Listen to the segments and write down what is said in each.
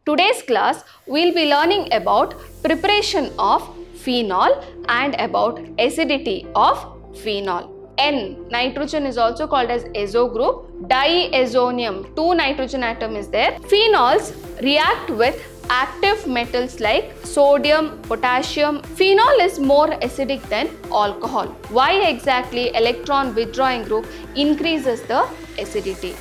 Today's class we'll be learning about preparation of phenol and about acidity of phenol. N, nitrogen is also called as azo group. Diazonium, 2 nitrogen atom is there. Phenols react with active metals like sodium, potassium. Phenol is more acidic than alcohol. Why exactly electron withdrawing group increases the acidity?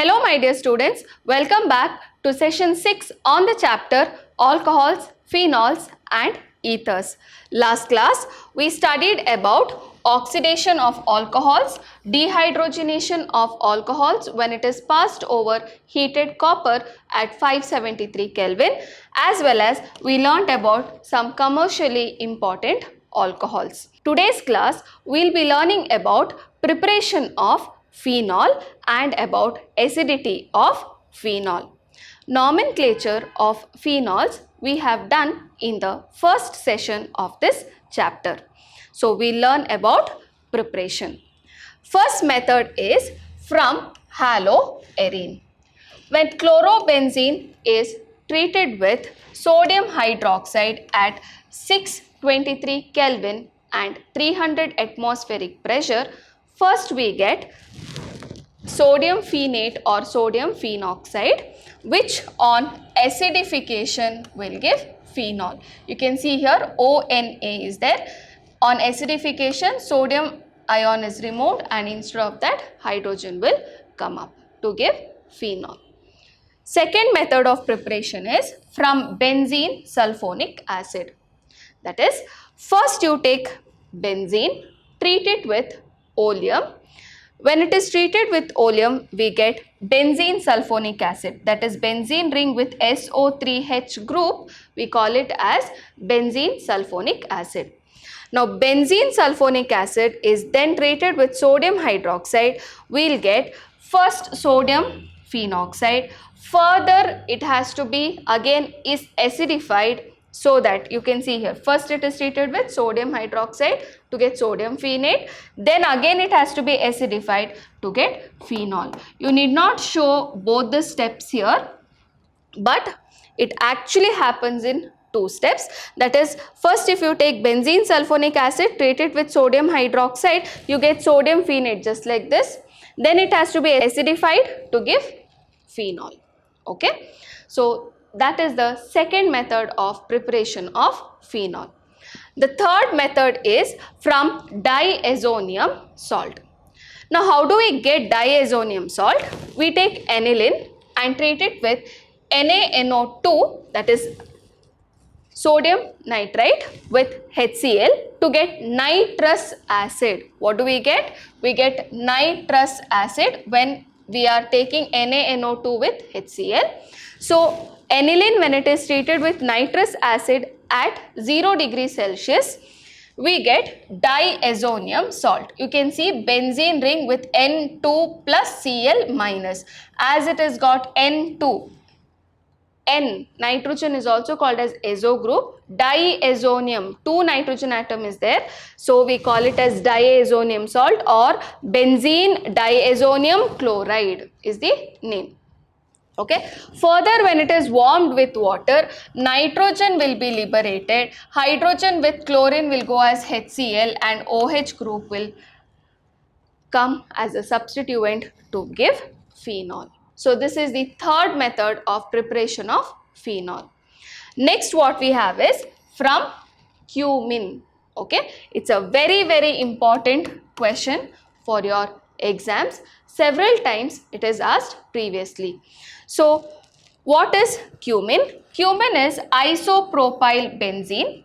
Hello my dear students, welcome back to session 6 on the chapter alcohols, phenols and ethers. Last class we studied about oxidation of alcohols, dehydrogenation of alcohols when it is passed over heated copper at 573 Kelvin, as well as we learnt about some commercially important alcohols. Today's class we will be learning about preparation of phenol and about acidity of phenol. Nomenclature of phenols we have done in the first session of this chapter. So we learn about preparation. First method is from haloarine. When chlorobenzene is treated with sodium hydroxide at 623 Kelvin and 300 atmospheric pressure, first we get sodium phenate or sodium phenoxide, which on acidification will give phenol. You can see here ONA is there. On acidification, sodium ion is removed and instead of that hydrogen will come up to give phenol. Second method of preparation is from benzene sulfonic acid. That is, first you take benzene, treat it with oleum. When it is treated with oleum, we get benzene sulfonic acid. That is benzene ring with SO3H group. We call it as benzene sulfonic acid. Now benzene sulfonic acid is then treated with sodium hydroxide. We will get first sodium phenoxide. Further it has to be again is acidified, so that you can see here first it is treated with sodium hydroxide to get sodium phenate, then again it has to be acidified to get phenol. You need not show both the steps here, but it actually happens in two steps. That is, first if you take benzene sulfonic acid, treat it with sodium hydroxide, you get sodium phenate just like this, then it has to be acidified to give phenol. Okay, so that is the second method of preparation of phenol. The third method is from diazonium salt. Now how do we get diazonium salt? We take aniline and treat it with NaNO2, that is sodium nitrite with HCl to get nitrous acid. What do we get? We get nitrous acid when we are taking NaNO2 with HCl. So aniline, when it is treated with nitrous acid at 0 degrees Celsius, we get diazonium salt. You can see benzene ring with N2 plus Cl minus. As it has got N2, N, nitrogen is also called as azo group. Diazonium, 2 nitrogen atom is there. So we call it as diazonium salt or benzene diazonium chloride is the name. Okay. Further, when it is warmed with water, nitrogen will be liberated, hydrogen with chlorine will go as HCl and OH group will come as a substituent to give phenol. So this is the third method of preparation of phenol. Next what we have is from cumin. Okay. It's a very important question for your exams. Several times it is asked previously. So what is cumin? Cumin is isopropyl benzene.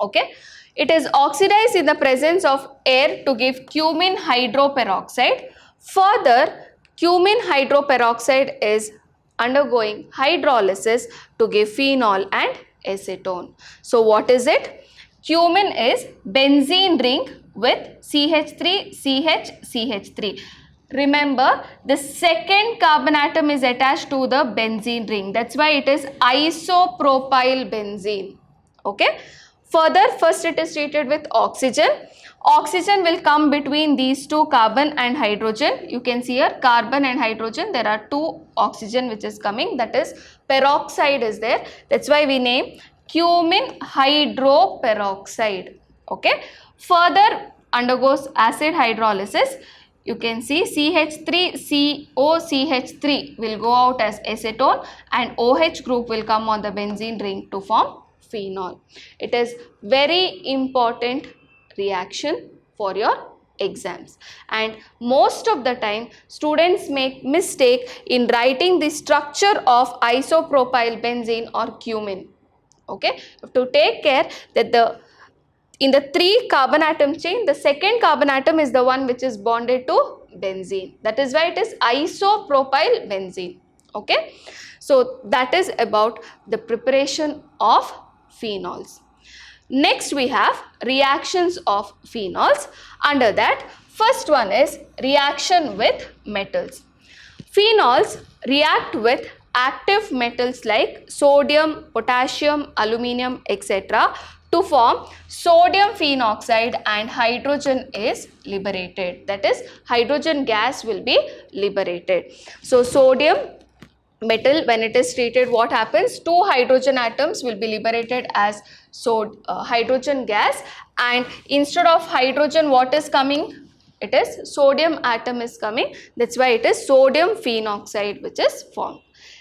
Okay. It is oxidized in the presence of air to give cumin hydroperoxide. Further, cumin hydroperoxide is undergoing hydrolysis to give phenol and acetone. So what is it? Cumin is benzene ring with CH3, CH, CH3. Remember, the second carbon atom is attached to the benzene ring. That's why it is isopropyl benzene. Okay. Further, first it is treated with oxygen. Oxygen will come between these two, carbon and hydrogen. You can see here carbon and hydrogen. There are two oxygen which is coming, that is peroxide is there. That's why we name cumin hydroperoxide. Okay. Further undergoes acid hydrolysis. You can see CH3COCH3 will go out as acetone and OH group will come on the benzene ring to form phenol. It is very important reaction for your exams, and most of the time students make mistake in writing the structure of isopropyl benzene or cumin. Okay, you have to take care that in the 3 carbon atom chain, the second carbon atom is the one which is bonded to benzene. That is why it is isopropyl benzene. Okay, so that is about the preparation of phenols. Next we have reactions of phenols. Under that, first one is reaction with metals. Phenols react with active metals like sodium, potassium, aluminium, etc. to form sodium phenoxide, and hydrogen is liberated. That is, hydrogen gas will be liberated. So sodium metal, when it is treated, what happens? 2 hydrogen atoms will be liberated as hydrogen gas, and instead of hydrogen, what is coming? It is sodium atom is coming. That's why it is sodium phenoxide which is formed.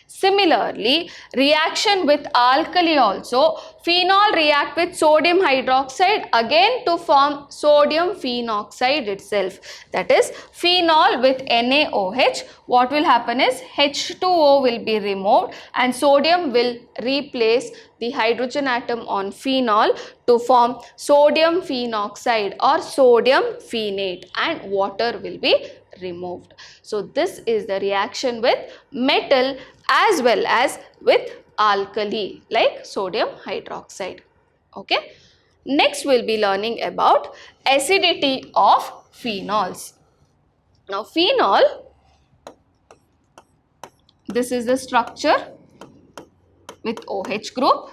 Similarly, reaction with alkali also, phenol react with sodium hydroxide again to form sodium phenoxide itself. That is, phenol with NaOH, what will happen is H2O will be removed and sodium will replace the hydrogen atom on phenol to form sodium phenoxide or sodium phenate, and water will be removed. So this is the reaction with metal as well as with alkali like sodium hydroxide. Okay. Next we will be learning about acidity of phenols. Now phenol, this is the structure with OH group.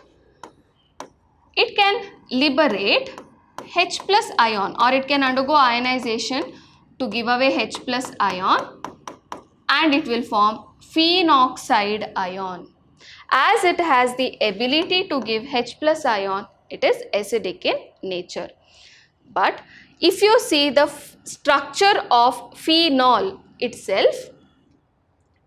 It can liberate H plus ion, or it can undergo ionization to give away H plus ion, and it will form phenoxide ion. As it has the ability to give H plus ion, it is acidic in nature. But if you see the structure of phenol itself,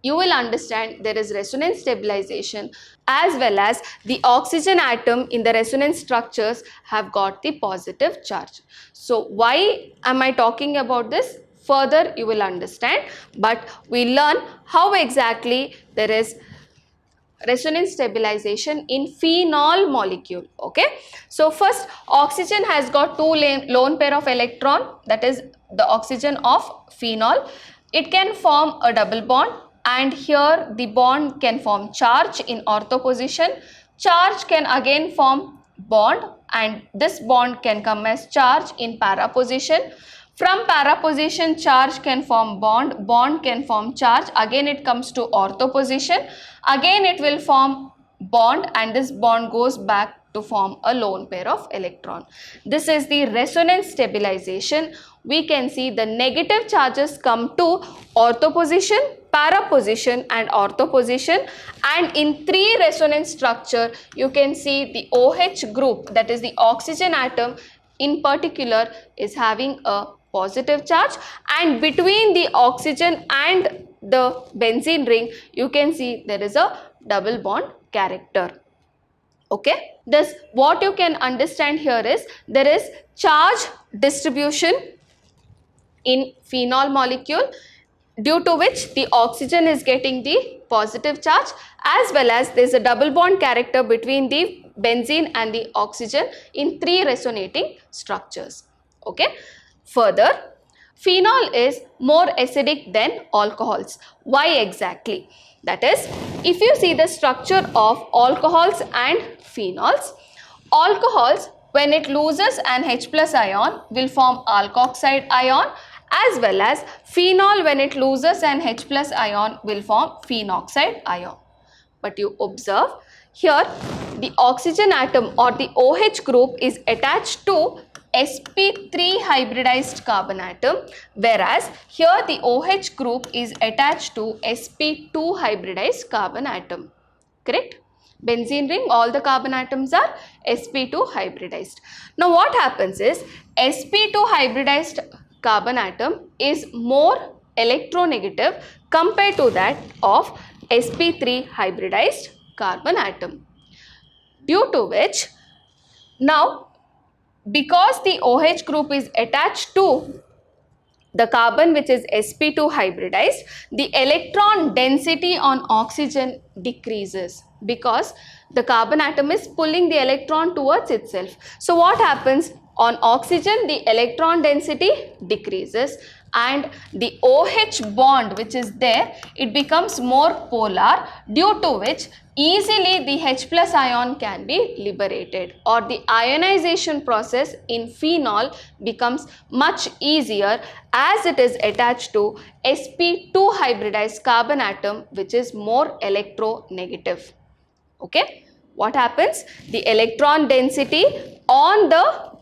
you will understand there is resonance stabilization, as well as the oxygen atom in the resonance structures have got the positive charge. So why am I talking about this? Further you will understand, but we learn how exactly there is resonance stabilization in phenol molecule. Okay, so first, oxygen has got 2 lone pair of electron, that is the oxygen of phenol. It can form a double bond, and here the bond can form charge in ortho position. Charge can again form bond, and this bond can come as charge in para position. From para position, charge can form bond, bond can form charge, again it comes to ortho position, again it will form bond, and this bond goes back to form a lone pair of electron. This is the resonance stabilization. We can see the negative charges come to ortho position, para position and ortho position, and in 3 resonance structure you can see the OH group, that is the oxygen atom in particular, is having a positive charge, and between the oxygen and the benzene ring you can see there is a double bond character. Okay, thus what you can understand here is there is charge distribution in phenol molecule, due to which the oxygen is getting the positive charge, as well as there is a double bond character between the benzene and the oxygen in 3 resonating structures. Okay. Further, phenol is more acidic than alcohols. Why exactly? That is, if you see the structure of alcohols and phenols, alcohols, when it loses an H plus ion, will form alkoxide ion, as well as phenol, when it loses an H plus ion, will form phenoxide ion. But you observe here the oxygen atom or the OH group is attached to sp3 hybridized carbon atom, whereas here the OH group is attached to sp2 hybridized carbon atom. Correct? Benzene ring, all the carbon atoms are sp2 hybridized. Now what happens is sp2 hybridized carbon atom is more electronegative compared to that of sp3 hybridized carbon atom, due to which now because the OH group is attached to the carbon which is sp2 hybridized, the electron density on oxygen decreases because the carbon atom is pulling the electron towards itself. So what happens? On oxygen, the electron density decreases and the OH bond which is there, it becomes more polar, due to which easily the H plus ion can be liberated, or the ionization process in phenol becomes much easier as it is attached to sp2 hybridized carbon atom which is more electronegative. Okay, what happens? The electron density on the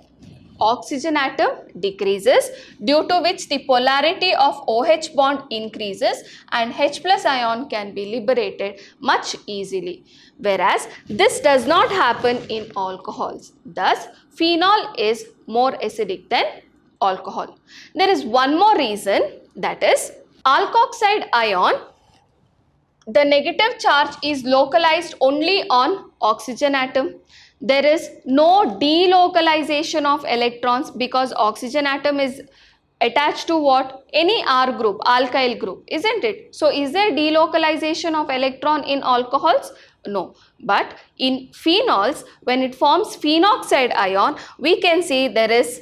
oxygen atom decreases, due to which the polarity of OH bond increases and H plus ion can be liberated much easily. Whereas this does not happen in alcohols. Thus, phenol is more acidic than alcohol. There is one more reason, that is alkoxide ion, the negative charge is localized only on oxygen atom. There is no delocalization of electrons because oxygen atom is attached to what? Any R group, alkyl group, isn't it? So is there delocalization of electron in alcohols? No. But in phenols, when it forms phenoxide ion, we can see there is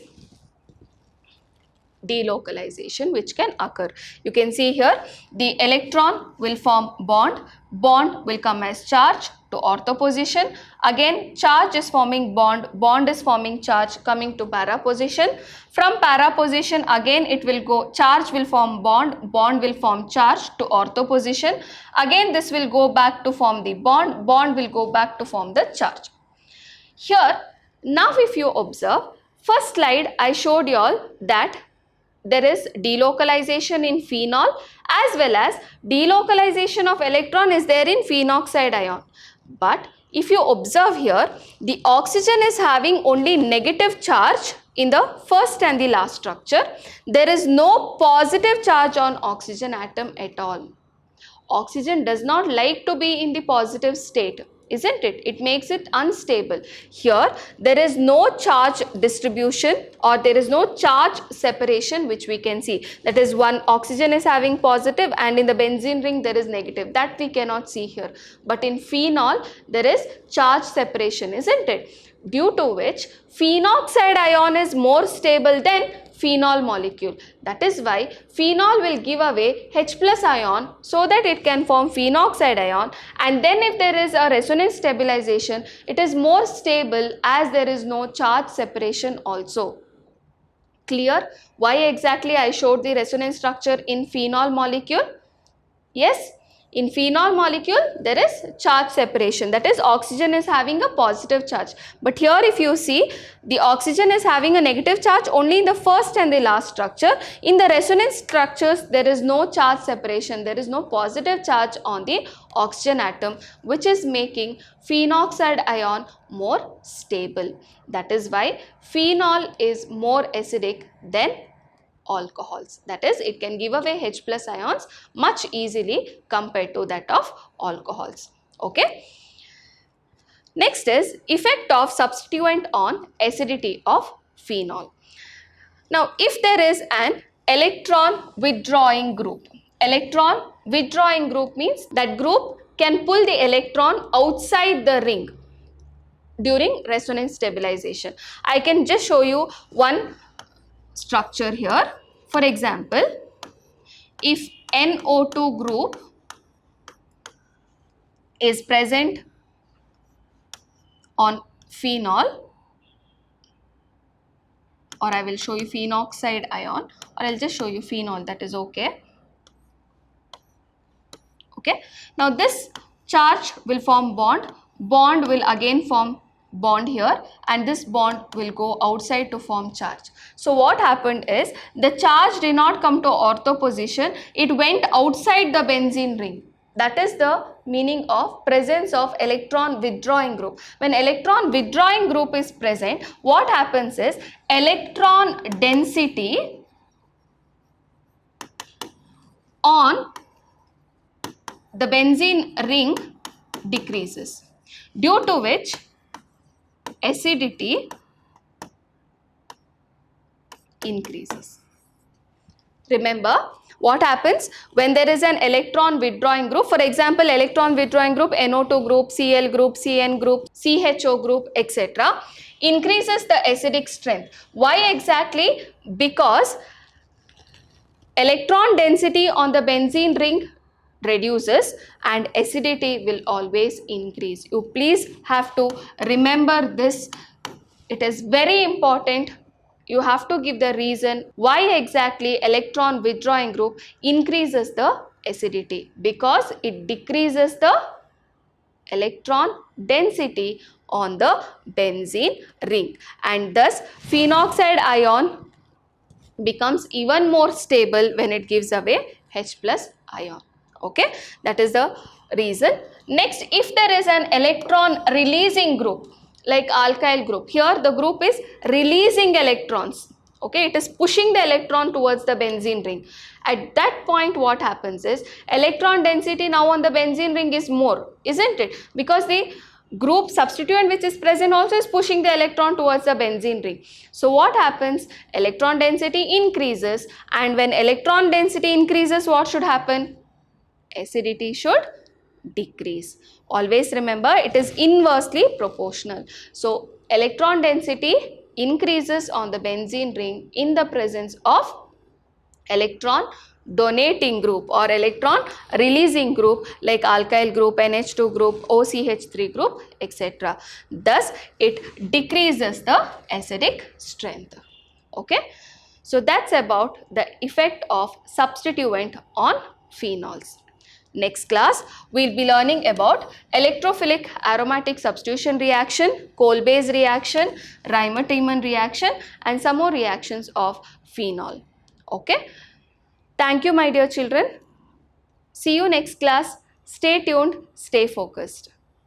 delocalization which can occur. You can see here the electron will form bond, bond will come as charge to ortho position, again charge is forming bond, bond is forming charge coming to para position, from para position again it will go, charge will form bond, bond will form charge to ortho position, again this will go back to form the bond, bond will go back to form the charge. Here now if you observe, first slide I showed you all that there is delocalization in phenol as well as delocalization of electron is there in phenoxide ion. But if you observe here, the oxygen is having only negative charge in the first and the last structure. There is no positive charge on oxygen atom at all. Oxygen does not like to be in the positive state, isn't it? It makes it unstable. Here there is no charge distribution or there is no charge separation which we can see. That is, one oxygen is having positive and in the benzene ring there is negative. That we cannot see here. But in phenol there is charge separation, isn't it? Due to which phenoxide ion is more stable than phenol molecule. That is why phenol will give away H plus ion so that it can form phenoxide ion, and then if there is a resonance stabilization, it is more stable as there is no charge separation also. Clear why exactly I showed the resonance structure in phenol molecule? Yes. In phenol molecule, there is charge separation, that is oxygen is having a positive charge. But here if you see, the oxygen is having a negative charge only in the first and the last structure. In the resonance structures, there is no charge separation, there is no positive charge on the oxygen atom, which is making phenoxide ion more stable. That is why phenol is more acidic than alcohols. That is, it can give away H plus ions much easily compared to that of alcohols. Okay. Next is effect of substituent on acidity of phenol. Now, if there is an electron withdrawing group, electron withdrawing group means that group can pull the electron outside the ring during resonance stabilization. I can just show you one structure here. For example, if NO2 group is present on phenol, or I will show you phenoxide ion, or I'll just show you phenol, that is okay. Okay. Now this charge will form bond, bond will again form bond here and this bond will go outside to form charge. So what happened is the charge did not come to ortho position, it went outside the benzene ring. That is the meaning of presence of electron withdrawing group. When electron withdrawing group is present, what happens is electron density on the benzene ring decreases, due to which acidity increases. Remember what happens when there is an electron withdrawing group? For example, electron withdrawing group NO2 group, Cl group, Cn group, CHO group, etc. increases the acidic strength. Why exactly? Because electron density on the benzene ring reduces and acidity will always increase. You please have to remember this. It is very important. You have to give the reason why exactly electron withdrawing group increases the acidity, because it decreases the electron density on the benzene ring, and thus phenoxide ion becomes even more stable when it gives away H plus ion. Okay, that is the reason. Next, if there is an electron releasing group like alkyl group, here the group is releasing electrons. Okay, it is pushing the electron towards the benzene ring. At that point what happens is electron density now on the benzene ring is more, isn't it? Because the group substituent which is present also is pushing the electron towards the benzene ring. So what happens? Electron density increases, and when electron density increases, what should happen? Acidity should decrease. Always remember, it is inversely proportional. So electron density increases on the benzene ring in the presence of electron donating group or electron releasing group like alkyl group, NH2 group, OCH3 group, etc. Thus it decreases the acidic strength. Okay, so that's about the effect of substituent on phenols. Next class, we'll be learning about electrophilic aromatic substitution reaction, Kolbe's reaction, Reimer-Tiemann reaction, and some more reactions of phenol. Okay. Thank you, my dear children. See you next class. Stay tuned, stay focused.